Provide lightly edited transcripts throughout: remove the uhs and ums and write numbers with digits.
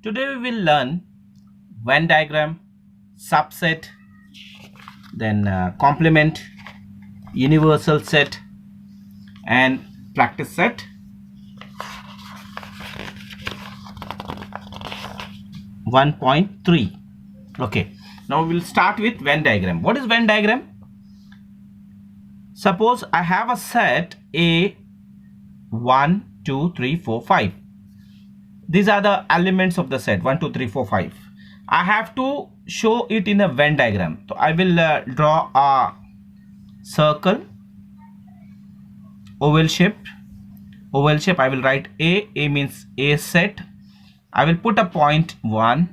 Today we will learn Venn diagram, subset, then complement, universal set, and practice set. One 1.3. Okay, now we will start with Venn diagram. What is Venn diagram? Suppose I have a set A 1, 2, 3, 4, 5. These are the elements of the set 1, 2, 3, 4, 5. I have to show it in a Venn diagram. So I will draw a circle, oval shape. I will write A means A set. I will put a point 1,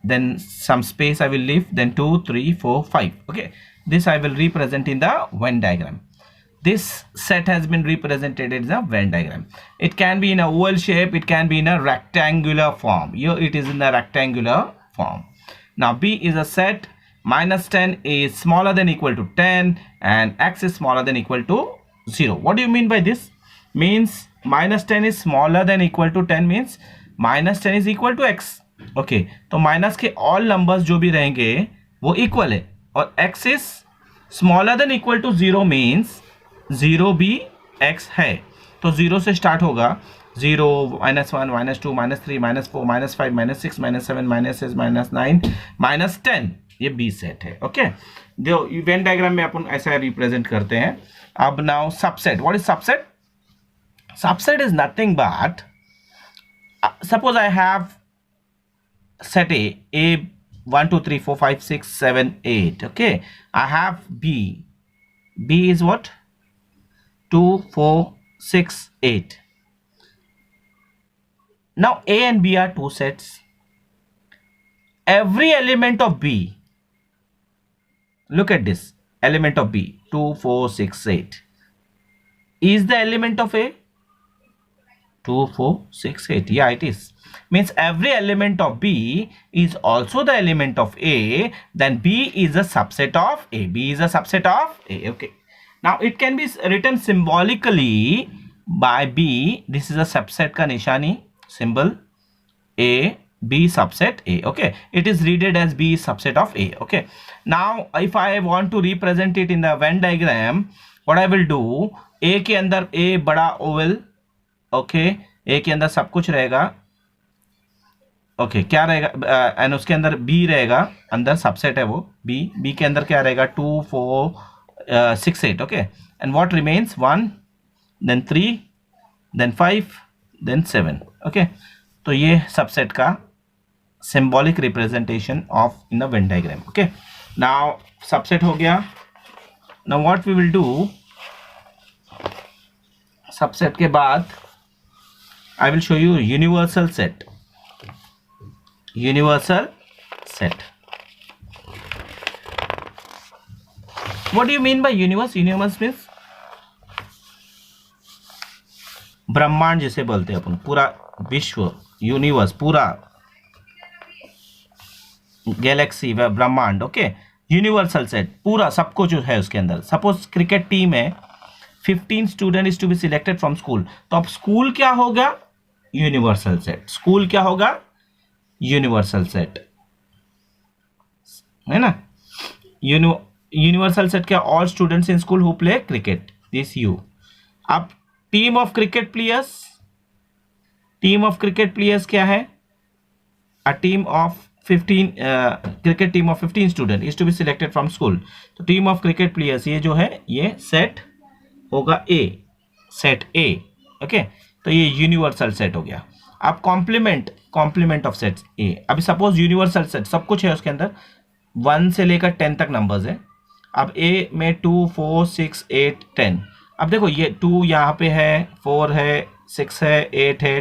then some space I will leave, then 2, 3, 4, 5. Okay, this I will represent in the Venn diagram. This set has been represented in the Venn diagram. It can be in a oval shape, it can be in a rectangular form. Here it is in the rectangular form. Now B is a set, minus 10 is smaller than equal to 10 and x is smaller than equal to 0. What do you mean by this? Means minus 10 is smaller than equal to 10 means minus 10 is equal to x. Okay, तो minus के all numbers जो भी रहेंगे वो equal है और x is smaller than equal to 0 means 0 भी x है. तो 0 से स्टार्ट होगा 0, -1, -2, -3, -4, -5, -6, -7, -8, -9, -10. ये B सेट है. ओके, जो वेन डायग्राम में अपन ऐसा रिप्रेजेंट करते हैं. अब now subset. What is subset? Subset is nothing but suppose I have set A 1, 2, 3, 4, 5, 6, 7, 8. Okay, I have B is what? 2, 4, 6, 8. Now A and B are two sets. Every element of B, look at this element of B, 2, 4, 6, 8 is the element of A. 2, 4, 6, 8. Yeah, it is. Means every element of B is also the element of A. Then B is a subset of A. B is a subset of A. Okay. Now it can be written symbolically by B. This is a subset ka nishani symbol A. B subset A. Okay. It is read as B subset of A. Okay. Now if I want to represent it in the Venn diagram, what I will do? A के अंदर A बड़ा Oval. Okay, ए के अंदर सब कुछ रहेगा. Okay, क्या रहेगा? एंड उसके अंदर बी रहेगा, अंदर सबसेट है वो बी के अंदर क्या रहेगा? 2, 4, 6, 8. Okay, and what remains? 1, then 3, then 5, then 7. Okay, तो ये सबसेट का symbolic representation of in the Venn diagram. Okay, now subset हो गया. Now what we will do, subset के बाद I will show you universal set. Universal set. What do you mean by universe? Universe means ब्रह्मांड जिसे बोलते हैं अपन, पूरा विश्व, यूनिवर्स, पूरा गैलेक्सी व ब्रह्मांड. ओके, यूनिवर्सल सेट, पूरा सब कुछ जो है उसके अंदर. सपोज क्रिकेट टीम है, 15 student is to be selected from school. तो अब स्कूल क्या होगा? Universal set. स्कूल क्या होगा? यूनिवर्सल सेट, है ना. यूनिवर्सल सेट क्या? All students in school who play cricket, this you. अब team of cricket players, team of cricket players क्या है? A team of 15 cricket team of 15 student is to be selected from school. तो team of cricket players ये जो है ये set होगा ए, set ए. Okay, तो ये यूनिवर्सल सेट हो गया. अब कॉम्प्लीमेंट ऑफ सेट्स ए. अभी सपोज यूनिवर्सल सेट सब कुछ है उसके अंदर, 1 से लेकर 10 तक नंबर्स है. अब ए में 2, 4, 6, 8, 10. अब देखो ये 2 यहाँ पे है, 4 है, 6 है, 8 है,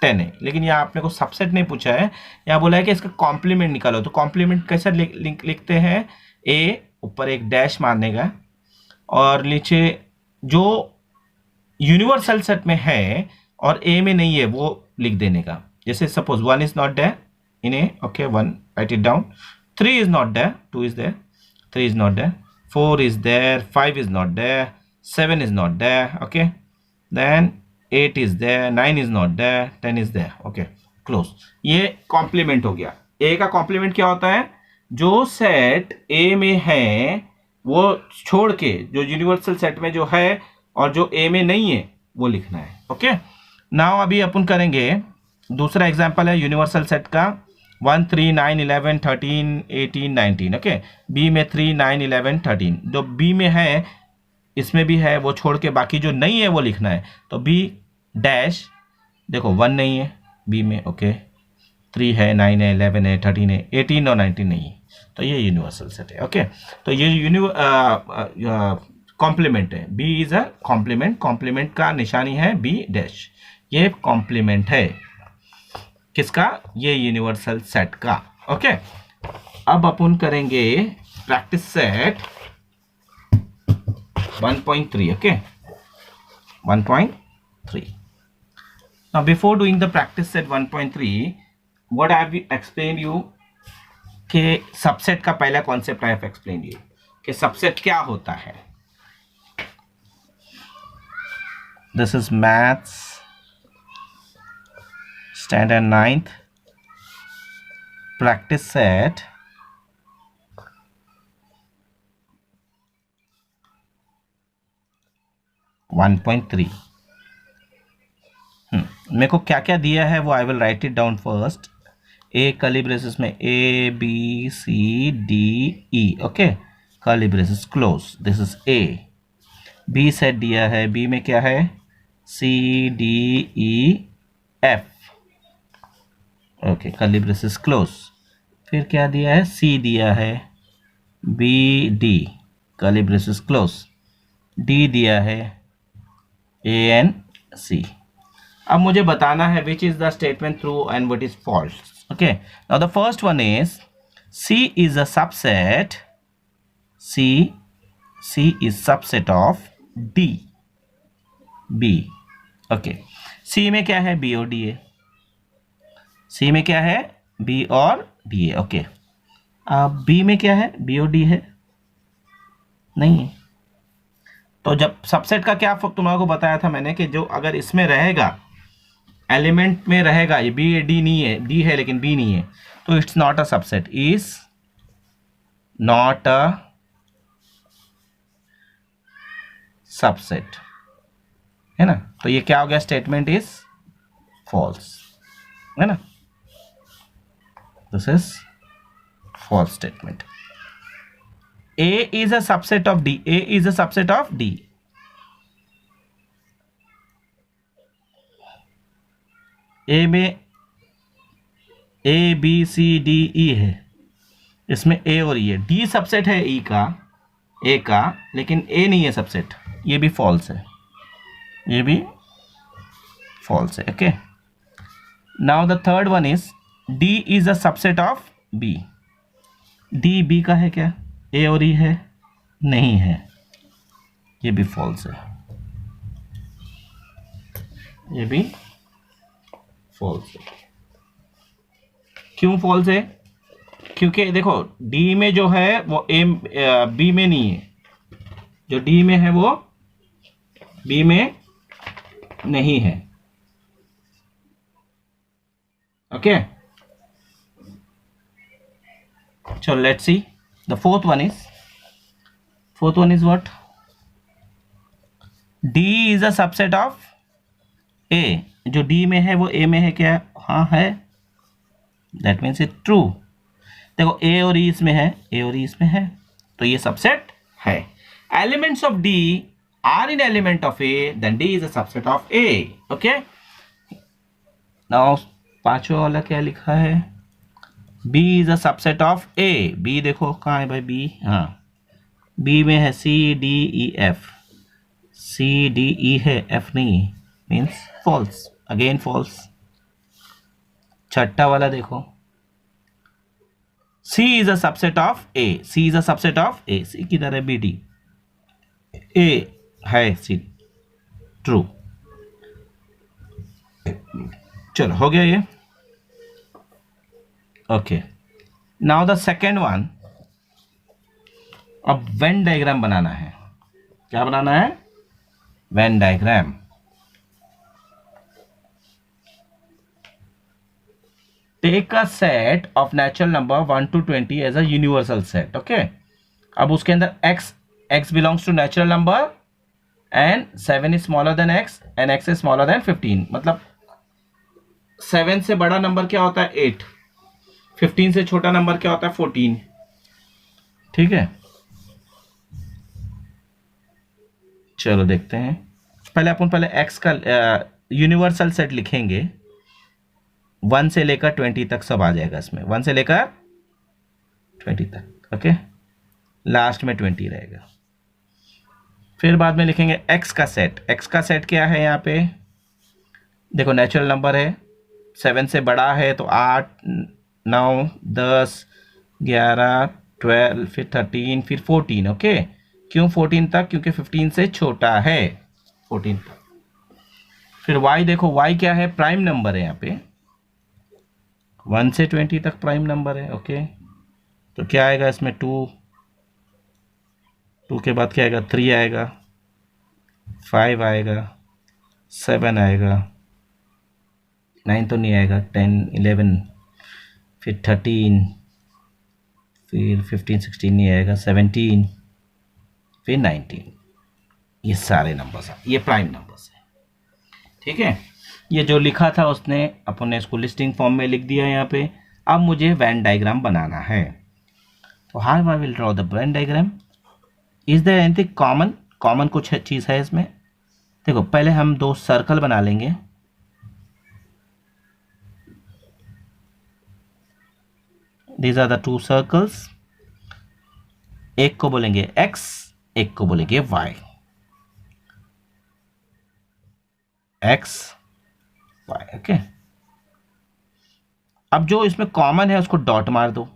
10 है. लेकिन यहाँ आपने को सबसेट नहीं पूछा है, यहाँ बोला है कि इसका कॉम्प्लीमेंट निकालो. तो कॉम्प्लीमेंट कैसे लिखते हैं? ए ऊपर एक डैश मारने का और नीचे जो यूनिवर्सल सेट में है और ए में नहीं है वो लिख देने का. जैसे suppose 1 is not there in A. Okay, 1 write it down. 3 is not there, 2 is there, 3 is not there, 4 is there, 5 is not there, 7 is not there. Okay, then 8 is there, 9 is not there, 10 is there. Okay, close. ये complement हो गया। ए का complement क्या होता है? जो set ए में है वो छोड़ के जो यूनिवर्सल सेट में जो है और जो ए में नहीं है वो लिखना है। ओके, नाउ अभी अपन करेंगे दूसरा एग्जांपल है यूनिवर्सल सेट का 1 3 9 11 13 18 19। ओके, बी में 3 9 11 13 जो बी में है इसमें भी है, वो छोड़ के बाकी जो नहीं है वो लिखना है। तो बी डैश, देखो 1 नहीं है बी में, ओके 3 है, 9 है, 11 है, 13 है, 18 और 19 नहीं है, तो ये यूनिवर्सल सेट है। ओके, तो ये कॉम्प्लीमेंट है। B is a complement, complement का निशानी है बी डैश, ये कॉम्प्लीमेंट है किसका? ये यूनिवर्सल सेट का। ओके, अब अपन करेंगे practice set 1.3। Okay, 1.3। Now before doing the practice set 1.3, what I have explained you कि सबसेट का पहला concept I have explain you कि सबसेट क्या होता है। This is maths standard 9th practice set 1.3। मेरे को क्या क्या दिया है वो I will write it down first. A curly braces में A B C D E, okay curly braces close, this is A. B set दिया है, बी में क्या है? C D E F, okay curly braces close. फिर क्या दिया है? सी दिया है, B D curly braces close, D दिया है ए एन सी। अब मुझे बताना है which is the statement true and what is false. Okay, now the first one is C is a subset, C is subset of D, B। Okay, C में क्या है? B और D है। C में क्या है? B और D है। ओके, अब B में क्या है? B और D है नहीं है। तो जब सबसेट का क्या तुम्हारे को बताया था मैंने कि जो अगर इसमें रहेगा एलिमेंट में रहेगा, ये बी डी नहीं है, डी है लेकिन बी नहीं है, तो it's not a subset, is not a subset, है ना। तो ये क्या हो गया? स्टेटमेंट इज फॉल्स, है ना। This is false statement. A is a subset of D, A is a subset of D. A में A B C D E है, इसमें ए और ई है। डी सबसेट है ई का, ए का, लेकिन ए नहीं है सबसेट, ये भी फॉल्स है, ये भी फॉल्स है। Okay, now the third one is D is a subset of B. D B का है क्या? ए और ई है नहीं है, ये भी फॉल्स है, ये भी फॉल्स है। क्यों फॉल्स है? क्योंकि देखो डी में जो है वो ए बी में नहीं है, जो डी में है वो बी में नहीं है। ओके, चलो let's see the fourth one is what? D is a subset of A. जो डी में है वो ए में है क्या? हाँ है, दैट मीन्स इट ट्रू। देखो ए और ई इसमें है, ए और ई इसमें है, तो ये सबसेट है। Elements of D are in element of A, then D is a subset of A. Okay, now पांचवा वाला क्या लिखा है? B is a subset of A. B देखो कहाँ है भाई? बी, हाँ बी में है C D E F, C D E है, एफ नहीं, मीन्स फॉल्स, अगेन फॉल्स। छठा वाला देखो, C is a subset of A, C is a subset of A, C किधर है? बी डी, A है C, ट्रू। चलो हो गया ये। Okay, now the second one, अब वेन डायग्राम बनाना है। क्या बनाना है? Venn diagram. Take a set of natural number 1 to 20 as a universal set. Okay, अब उसके अंदर x belongs to natural number and 7 is smaller than x and x is smaller than 15. मतलब 7 से बड़ा नंबर क्या होता है 8, 15 से छोटा नंबर क्या होता है 14. ठीक है, चलो देखते हैं. पहले x का यूनिवर्सल सेट लिखेंगे. 1 से लेकर 20 तक सब आ जाएगा इसमें, 1 से लेकर 20 तक. ओके, लास्ट में 20 रहेगा. फिर बाद में लिखेंगे x का सेट. x का सेट क्या है यहाँ पे, देखो नेचुरल नंबर है, 7 से बड़ा है तो 8, 9, 10, 11, 12, फिर 13, फिर 14. ओके, क्यों 14 तक, क्योंकि 15 से छोटा है 14 तक. फिर y देखो, y क्या है, प्राइम नंबर है यहाँ पे, 1 से 20 तक प्राइम नंबर है. ओके, तो क्या आएगा इसमें 2 के बाद क्या आएगा 3 आएगा, 5 आएगा, 7 आएगा, 9 तो नहीं आएगा, 10, 11, फिर 13, फिर 15, 16 नहीं आएगा, 17, फिर 19. ये सारे नंबर्स हैं, ये प्राइम नंबर्स हैं. ठीक है, ये जो लिखा था उसने अपन ने इसको लिस्टिंग फॉर्म में लिख दिया यहाँ पे. अब मुझे वेन डायग्राम बनाना है. तो how I will draw the Venn diagram. Is there anything common कुछ चीज़ है इसमें. देखो पहले हम 2 सर्कल बना लेंगे. These are the 2 circles. एक को बोलेंगे x, एक को बोलेंगे y. x, y. ओके, अब जो इसमें कॉमन है उसको डॉट मार दो.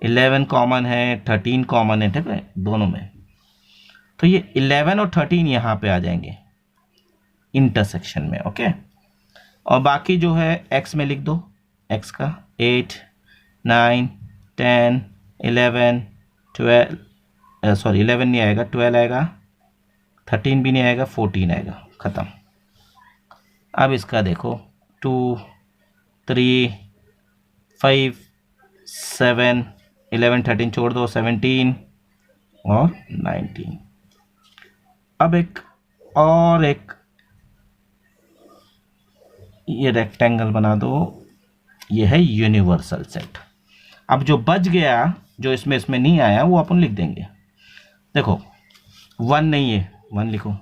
11 कॉमन है, 13 कॉमन है. ठीक है, दोनों में. तो ये 11 और 13 यहाँ पे आ जाएंगे इंटरसेक्शन में. ओके, और बाकी जो है x में लिख दो, x का 8, 9, 10, 11, 12, सॉरी 11 नहीं आएगा, 12 आएगा, 13 भी नहीं आएगा, 14 आएगा. ख़त्म. अब इसका देखो 2, 3, 5, 7, 11, 13 छोड़ दो, 17 और 19. अब एक ये रेक्टेंगल बना दो. ये है यूनिवर्सल सेट. अब जो बच गया, जो इसमें नहीं आया, वो अपन लिख देंगे. देखो 1 नहीं है, 1 लिखो.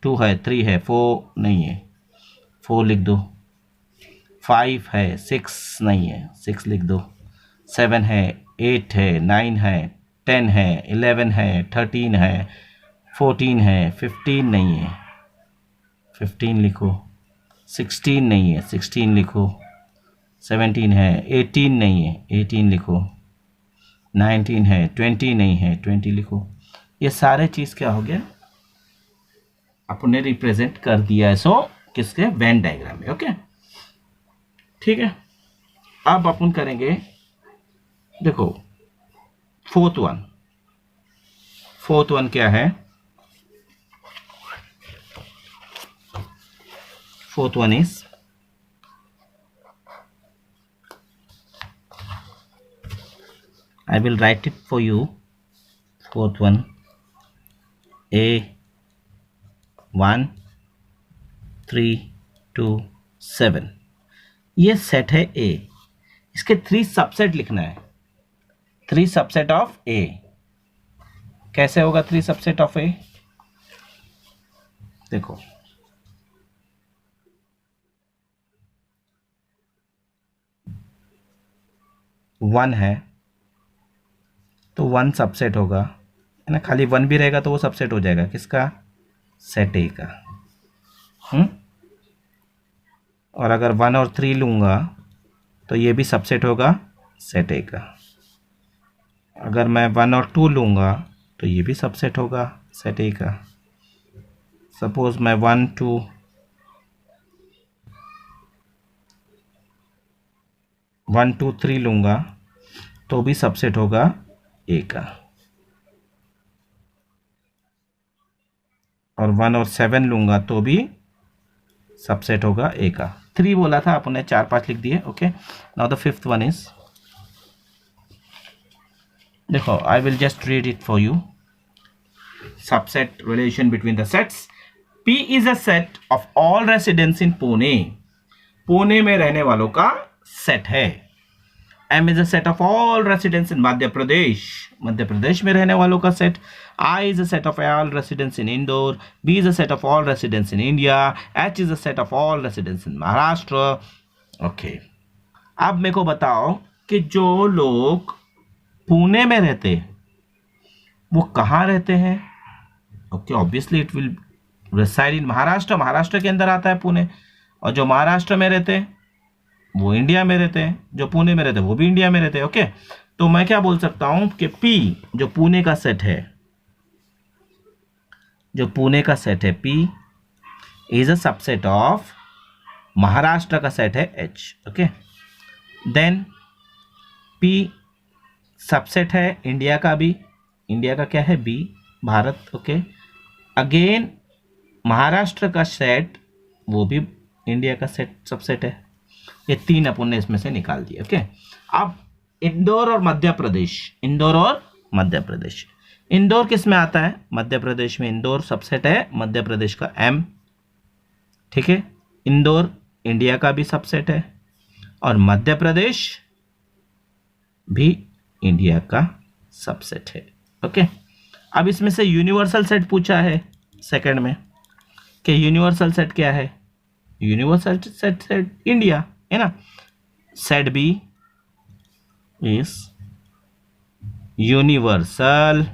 2 है, 3 है, 4 नहीं है, 4 लिख दो. 5 है, 6 नहीं है, 6 लिख दो. 7 है, 8 है, 9 है, 10 है, 11 है, 13 है, 14 है, 15 नहीं है, 15 लिखो. 16 नहीं है, 16 लिखो. 17 है, 18 नहीं है, 18 लिखो. 19 है, 20 नहीं है, 20 लिखो. ये सारे चीज़ क्या हो गया, अपने रिप्रेजेंट कर दिया है. सो किसके, वेन डायग्राम में. ओके, ठीक है. अब अपन करेंगे, देखो फोर्थ वन क्या है. Fourth one is I will write it for you. Fourth one, A1, 3, 2, 7. ये सेट है A. इसके 3 सबसेट लिखना है. 3 सबसेट ऑफ A. कैसे होगा 3 सबसेट ऑफ A? देखो 1 है तो 1 सबसेट होगा, है ना. खाली 1 भी रहेगा तो वो सबसेट हो जाएगा किसका, सेट A का. और अगर 1 और 3 लूँगा तो ये भी सबसेट होगा सेट A का. अगर मैं 1 और 2 लूँगा तो ये भी सबसेट होगा सेट A का. सपोज मैं 1, 2, 3 लूँगा तो भी सबसेट होगा A का. और 1 और 7 लूँगा तो भी सबसेट होगा A का. 3 बोला था, आपने 4-5 लिख दिए। Okay, now the fifth one is, देखो I will just read it for you. Subset relation between the sets. P is a set of all residents in Pune. Pune में रहने वालों का सेट है। M is a set of all residents in Madhya Pradesh. Madhya Pradesh में रहने वालों का set. I is a set of all residents in Indore। B is a set of all residents in India। H is a set of all residents in Maharashtra. Okay, अब मेरे को बताओ कि जो लोग पुणे में रहते वो कहाँ रहते हैं? Okay, obviously it will reside in Maharashtra. Maharashtra के अंदर आता है पुणे। और जो महाराष्ट्र में रहते हैं वो इंडिया में रहते हैं, जो पुणे में रहते हैं वो भी इंडिया में रहते हैं। ओके, तो मैं क्या बोल सकता हूं कि P जो पुणे का सेट है, जो पुणे का सेट है P is a subset of Maharashtra का सेट है H। Okay, then P subset है इंडिया का भी। इंडिया का क्या है? B, Bharat. Okay, again Maharashtra का सेट वो भी इंडिया का सेट सबसेट है। ये 3 अपन ने इसमें से निकाल दिए। ओके, अब इंदौर और मध्य प्रदेश। इंदौर और मध्य प्रदेश। इंदौर किस में आता है? मध्य प्रदेश में। इंदौर सबसेट है मध्य प्रदेश का M। ठीक है, इंदौर इंडिया का भी सबसेट है और मध्य प्रदेश भी इंडिया का सबसेट है। ओके, अब इसमें से यूनिवर्सल सेट पूछा है सेकंड में कि यूनिवर्सल सेट क्या है? यूनिवर्सल सेट इंडिया है ना। Set B is universal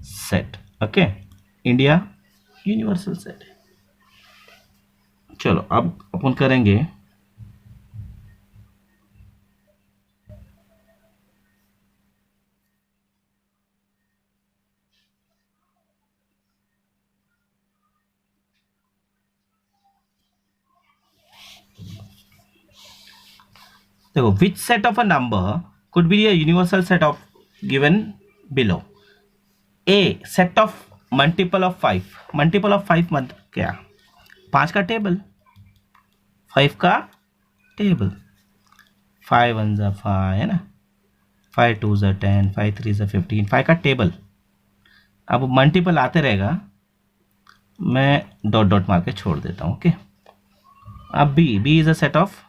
set. Okay, India universal set है। चलो अब अपन करेंगे देखो, which set of a number could be a universal set of given below? A set of multiple of 5। Multiple of 5 मतलब क्या? 5 का टेबल, 5 का टेबल। 5 1 जा 5 है ना, 5 2 जा 10, 5 3 जा 15, 5 का टेबल। अब मल्टीपल आते रहेगा, मैं डॉट डॉट मार के छोड़ देता हूँ। ओके, अब B is a set of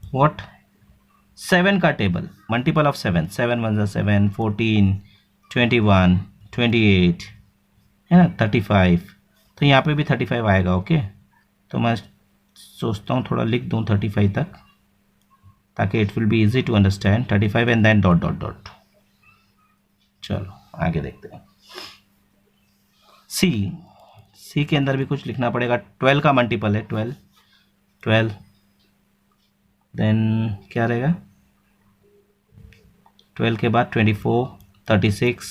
what? 7 का टेबल, मल्टीपल ऑफ 7। 7 1 जा 7, 14 21 28 है ना, 35। तो यहाँ पे भी 35 आएगा। ओके, तो मैं सोचता हूँ थोड़ा लिख दूँ 35 तक, ताकि it will be easy to understand. 35 and then dot dot dot. चलो आगे देखते हैं। सी के अंदर भी कुछ लिखना पड़ेगा। 12 का मल्टीपल है 12। देन क्या रहेगा? 12 के बाद 24 36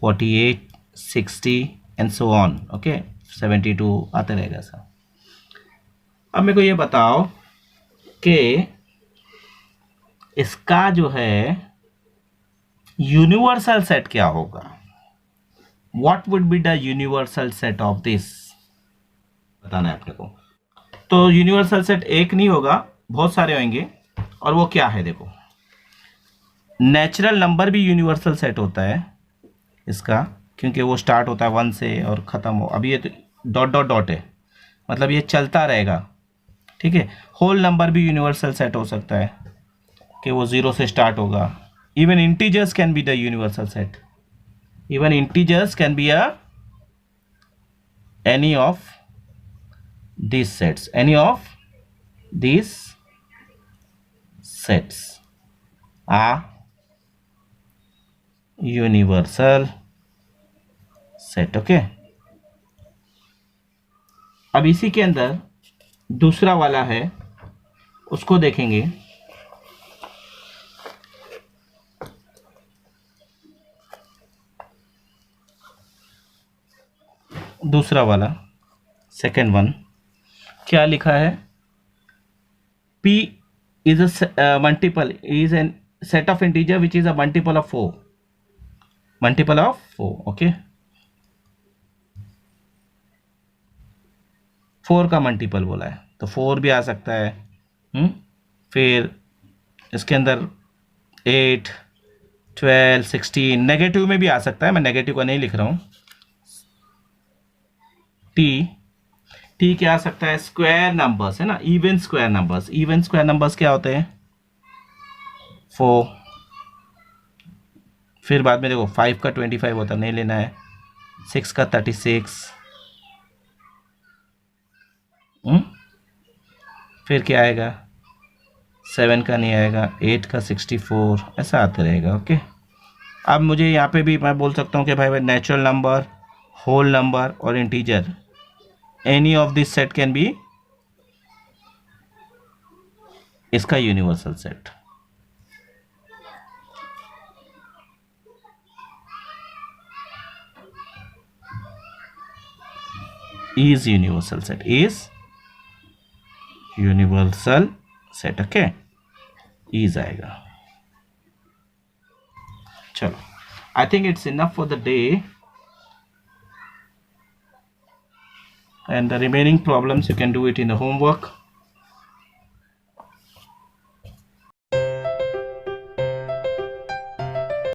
48 60 एंड सो ऑन। ओके, 72 आते रहेगा सर। अब मेरे को ये बताओ कि इसका जो है यूनिवर्सल सेट क्या होगा? What would be the universal set of this? बताना है अपने को। तो यूनिवर्सल सेट एक नहीं होगा, बहुत सारे होंगे। और वो क्या है? देखो, नेचुरल नंबर भी यूनिवर्सल सेट होता है इसका, क्योंकि वो स्टार्ट होता है 1 से और ख़त्म हो। अभी ये तो डॉट डॉट डॉट है, मतलब ये चलता रहेगा। ठीक है, होल नंबर भी यूनिवर्सल सेट हो सकता है कि वो 0 से स्टार्ट होगा। Even integers can be the universal set. Even integers can be any of these sets, any of these sets are universal set। Okay, अब इसी के अंदर दूसरा वाला है, उसको देखेंगे। दूसरा वाला सेकेंड वन क्या लिखा है? P is a multiple, is a set of integer which is a multiple of 4। multiple of 4। okay, 4 का मल्टीपल बोला है तो 4 भी आ सकता है। फिर इसके अंदर 8, 12, 16 नेगेटिव में भी आ सकता है, मैं नेगेटिव का नहीं लिख रहा हूँ। टी क्या आ सकता है? स्क्वायर नंबर्स है ना, even square numbers. Even square numbers क्या होते हैं? 4। फिर बाद में देखो 5 का 25 होता है, नहीं लेना है। 6 का 36। फिर क्या आएगा? 7 का नहीं आएगा, 8 का 64, ऐसा आते रहेगा। ओके, अब मुझे यहाँ पे भी मैं बोल सकता हूँ कि भाई नेचुरल नंबर, होल नंबर और integer, any of this set can be इसका universal set. is universal set, is universal set। Okay, is आएगा। चलो, I think it's enough for the day, and the remaining problems you can do it in the homework.